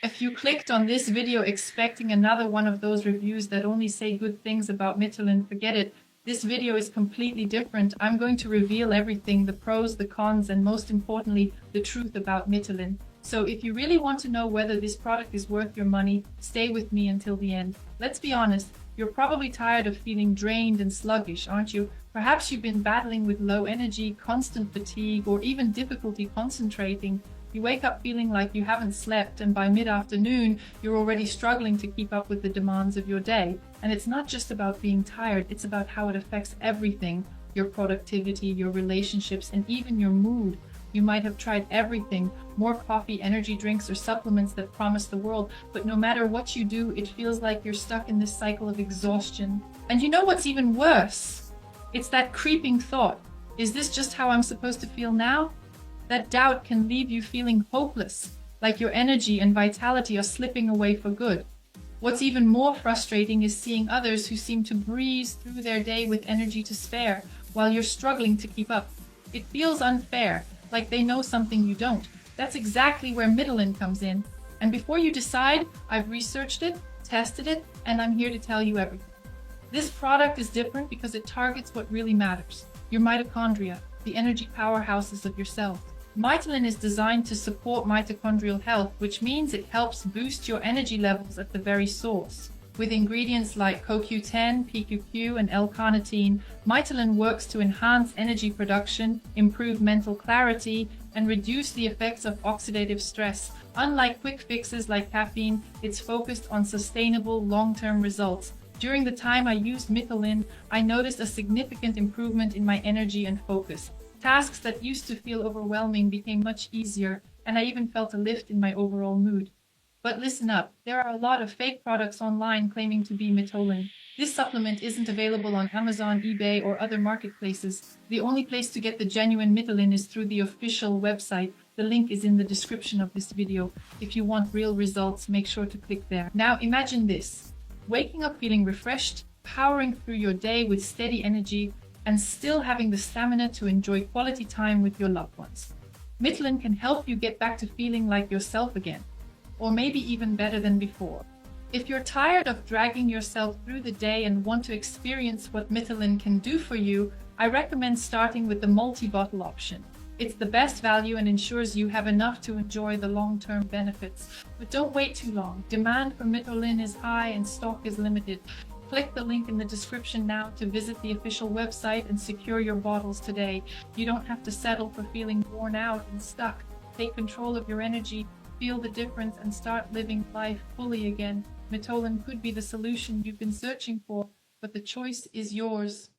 If you clicked on this video expecting another one of those reviews that only say good things about Mitolyn, forget it. This video is completely different. I'm going to reveal everything, the pros, the cons, and most importantly, the truth about Mitolyn. So if you really want to know whether this product is worth your money, stay with me until the end. Let's be honest, you're probably tired of feeling drained and sluggish, aren't you? Perhaps you've been battling with low energy, constant fatigue, or even difficulty concentrating. You wake up feeling like you haven't slept, and by mid-afternoon, you're already struggling to keep up with the demands of your day. And it's not just about being tired, it's about how it affects everything: your productivity, your relationships, and even your mood. You might have tried everything: more coffee, energy drinks, or supplements that promise the world, but no matter what you do, it feels like you're stuck in this cycle of exhaustion. And you know what's even worse? It's that creeping thought: is this just how I'm supposed to feel now? That doubt can leave you feeling hopeless, like your energy and vitality are slipping away for good. What's even more frustrating is seeing others who seem to breeze through their day with energy to spare, while you're struggling to keep up. It feels unfair, like they know something you don't. That's exactly where Mitolyn comes in. And before you decide, I've researched it, tested it, and I'm here to tell you everything. This product is different because it targets what really matters: your mitochondria, the energy powerhouses of your cells. Mitolyn is designed to support mitochondrial health, which means it helps boost your energy levels at the very source. With ingredients like CoQ10, PQQ, and L-carnitine, Mitolyn works to enhance energy production, improve mental clarity, and reduce the effects of oxidative stress. Unlike quick fixes like caffeine, it's focused on sustainable, long-term results. During the time I used Mitolyn, I noticed a significant improvement in my energy and focus. Tasks that used to feel overwhelming became much easier, and I even felt a lift in my overall mood. But listen up, there are a lot of fake products online claiming to be Mitolyn. This supplement isn't available on Amazon, eBay, or other marketplaces. The only place to get the genuine Mitolyn is through the official website. The link is in the description of this video. If you want real results, make sure to click there. Now imagine this: waking up feeling refreshed, powering through your day with steady energy, and still having the stamina to enjoy quality time with your loved ones. Mitolyn can help you get back to feeling like yourself again, or maybe even better than before. If you're tired of dragging yourself through the day and want to experience what Mitolyn can do for you, I recommend starting with the multi-bottle option. It's the best value and ensures you have enough to enjoy the long-term benefits. But don't wait too long. Demand for Mitolyn is high and stock is limited. Click the link in the description now to visit the official website and secure your bottles today. You don't have to settle for feeling worn out and stuck. Take control of your energy, feel the difference, and start living life fully again. Mitolyn could be the solution you've been searching for, but the choice is yours.